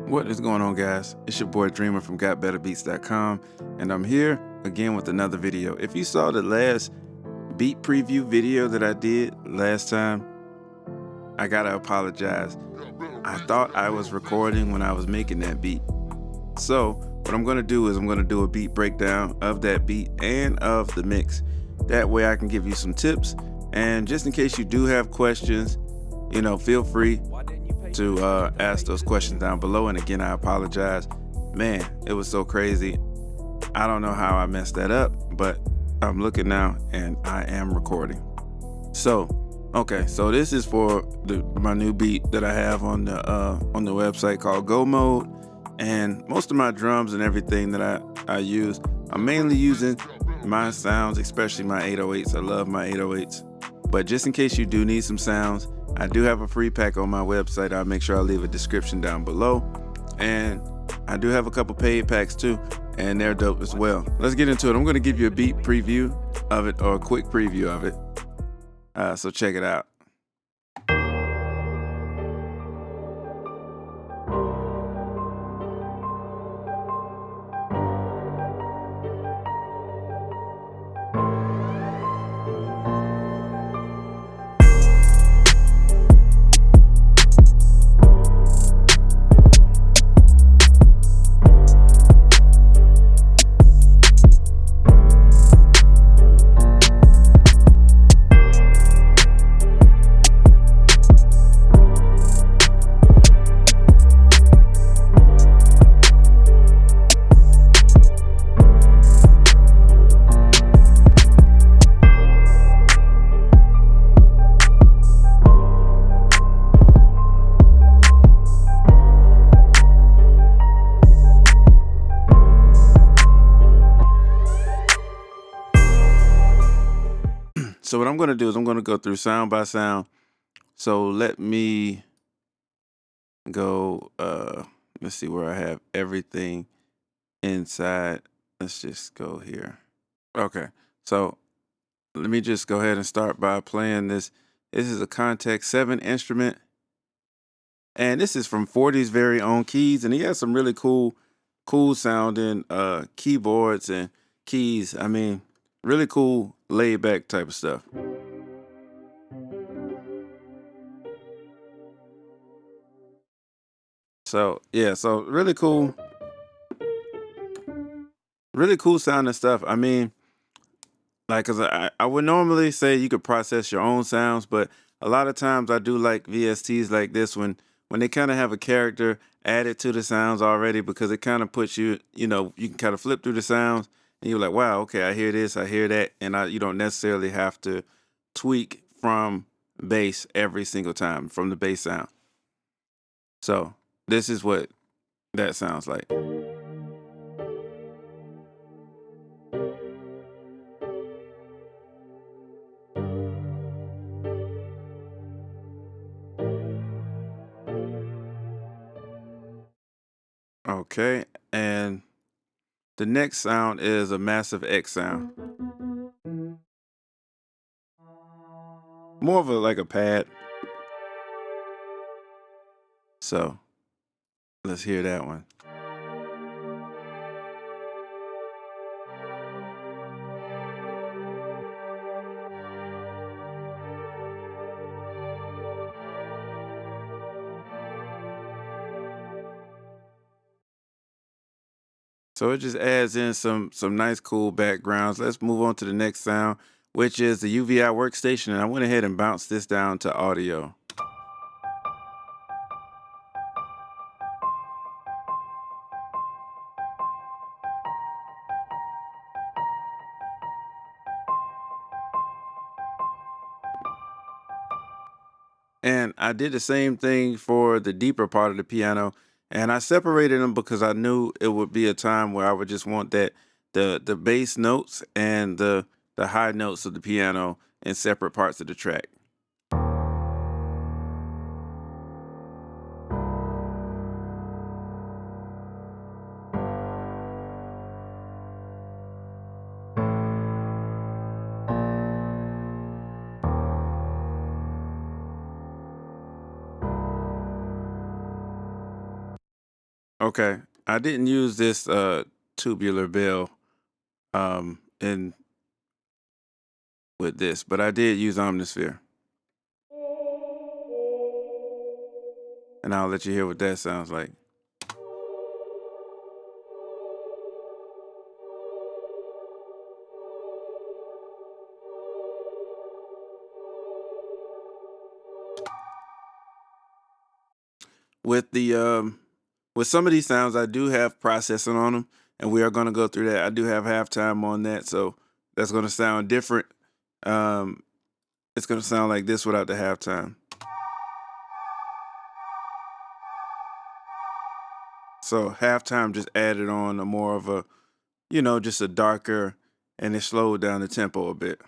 What is going on, guys? It's your boy Dreamer from GotBetterBeats.com, and I'm here again with another video. If you saw the last beat preview video that I did last time, I gotta apologize. I thought I was recording when I was making that beat. So what I'm gonna do is I'm gonna do a beat breakdown of that beat and of the mix. That way I can give you some tips, and just in case you do have questions, feel free to ask those questions down below. And again, I apologize. Man, it was so crazy. I don't know how I messed that up, but I'm looking now and I am recording. So this is for my new beat that I have on the website called Go Mode. And most of my drums and everything that I use, I'm mainly using my sounds, especially my 808s. I love my 808s. But just in case you do need some sounds, I do have a free pack on my website. I'll make sure I leave a description down below. And I do have a couple paid packs too, and they're dope as well. Let's get into it. I'm going to give you a beat preview of it, or a quick preview of it. So check it out. So what I'm going to do is I'm going to go through sound by sound. So let me go, let's see where I have everything inside. Let's just go here. Okay, so let me just go ahead and start by playing this. This is a Kontakt 7 instrument, and this is from 40's very own Keys, and he has some really cool sounding keyboards and keys. I mean, really cool laid back type of stuff. So yeah, so really cool sounding stuff. I mean, like, cause I would normally say you could process your own sounds, but a lot of times I do like VSTs like this when they kind of have a character added to the sounds already, because it kind of puts you, you can kind of flip through the sounds and you're like, wow, okay, I hear this, I hear that, and you don't necessarily have to tweak from bass every single time from the bass sound. So this is what that sounds like. Okay, and the next sound is a Massive X sound. More of like a pad. So let's hear that one. So it just adds in some nice cool backgrounds. Let's move on to the next sound, which is the UVI workstation. And I went ahead and bounced this down to audio. And I did the same thing for the deeper part of the piano. And I separated them because I knew it would be a time where I would just want the bass notes and the high notes of the piano in separate parts of the track. Okay, I didn't use this tubular bell in with this, but I did use Omnisphere, and I'll let you hear what that sounds like. With the with some of these sounds, I do have processing on them, and we are going to go through that. I do have halftime on that, so that's going to sound different. Um, it's going to sound like this without the halftime. So halftime just added on a more of a, just a darker, and it slowed down the tempo a bit.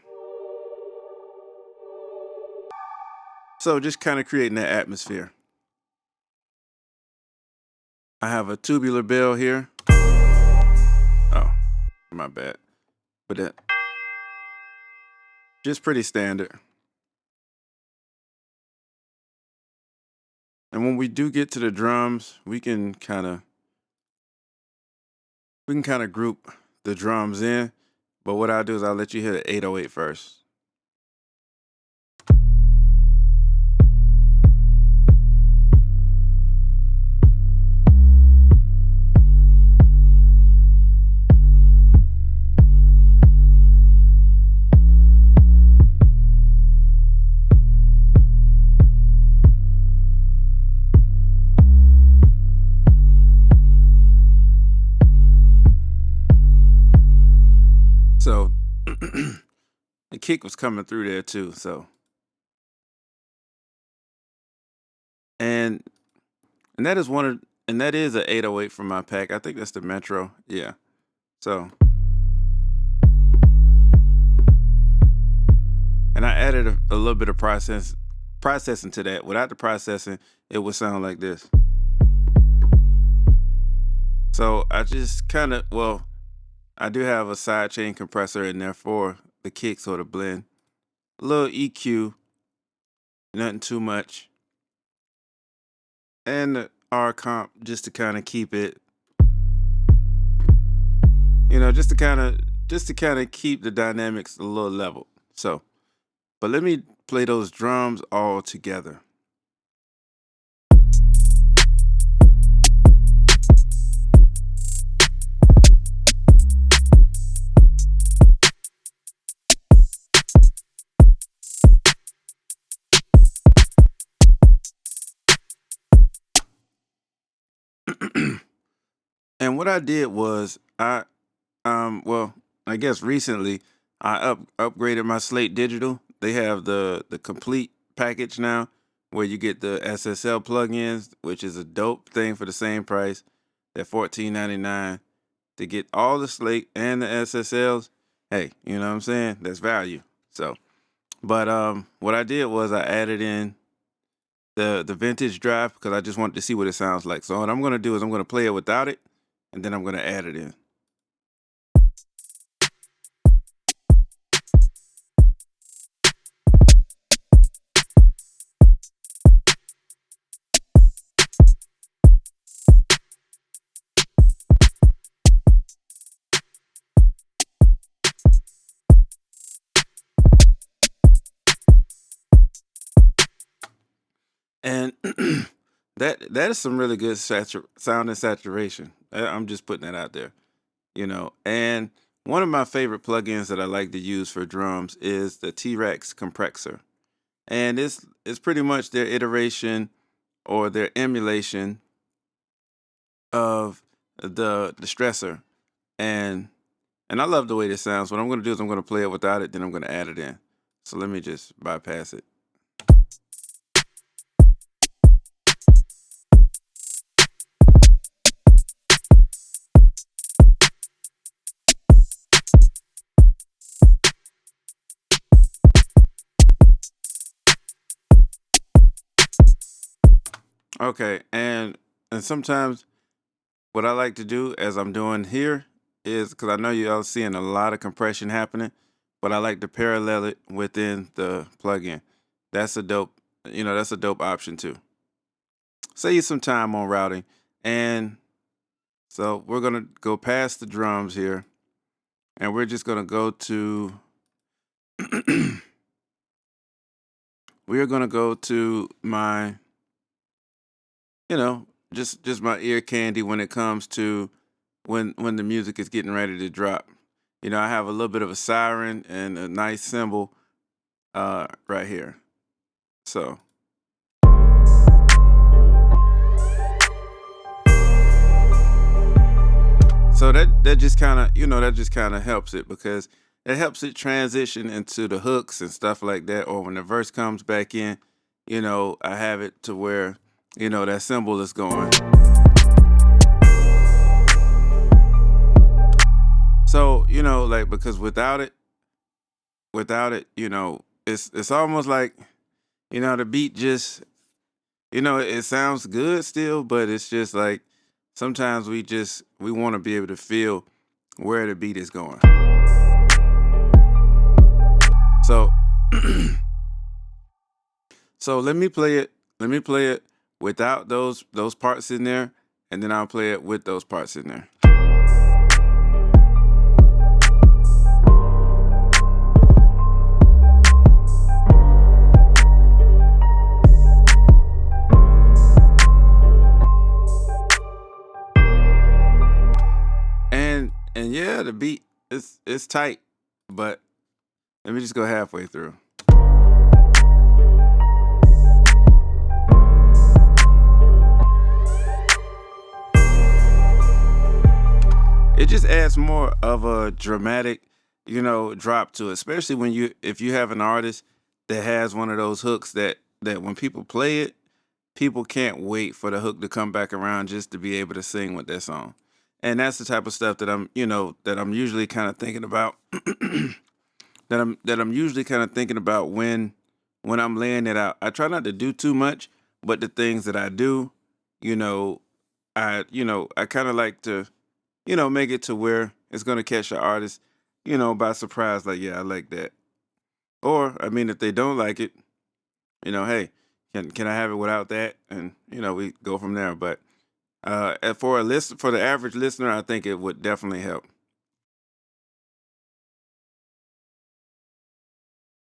So just kind of creating that atmosphere. I have a tubular bell here. Oh, my bad. But that just pretty standard. And when we do get to the drums, we can kind of group the drums in. But what I'll do is I'll let you hear the 808 first. So the kick was coming through there too. So and and that is that is an 808 from my pack. I think that's the Metro. Yeah. So and I added a little bit of processing to that. Without the processing, it would sound like this. So I just I do have a sidechain compressor in there for the kick sort of blend. A little EQ, nothing too much. And the R comp just to kind of keep it, just to kind of keep the dynamics a little level. So, but let me play those drums all together. And what I did was I guess recently I upgraded my Slate Digital. They have the complete package now where you get the SSL plugins, which is a dope thing for the same price at $14.99 to get all the Slate and the SSLs. Hey, you know what I'm saying? That's value. So, but what I did was I added in the vintage drive because I just wanted to see what it sounds like. So what I'm gonna do is I'm gonna play it without it, and then I'm gonna add it in. And that is some really good sound and saturation. I'm just putting that out there, And one of my favorite plugins that I like to use for drums is the T-Rex compressor, and it's pretty much their iteration or their emulation of the stressor, and I love the way this sounds. What I'm going to do is I'm going to play it without it, then I'm going to add it in. So let me just bypass it. Okay, and sometimes what I like to do, as I'm doing here, is because I know you all seeing a lot of compression happening, but I like to parallel it within the plugin. That's a dope option too. Save you some time on routing, and So we're gonna go past the drums here, and we're just gonna go to we are gonna go to my, you know, just my ear candy when it comes to when the music is getting ready to drop. I have a little bit of a siren and a nice cymbal right here. So that just kind of helps it, because it helps it transition into the hooks and stuff like that, or when the verse comes back in, I have it to where that cymbal is going. So like, because without it, it's almost like the beat just, it sounds good still, but it's just like sometimes we want to be able to feel where the beat is going. So so let me play it. Let me play it without those parts in there, and then I'll play it with those parts in there. And yeah, the beat is tight, but let me just go halfway through. It just adds more of a dramatic, drop to it, especially if you have an artist that has one of those hooks that when people play it, people can't wait for the hook to come back around just to be able to sing with that song. And that's the type of stuff that I'm usually kind of thinking about that I'm usually kind of thinking about when I'm laying it out. I try not to do too much, but the things that I do, you know, I kind of like to, make it to where it's going to catch the artist, by surprise. Like, yeah, I like that. Or, I mean, if they don't like it, hey, can I have it without that? And we go from there. But for the average listener, I think it would definitely help.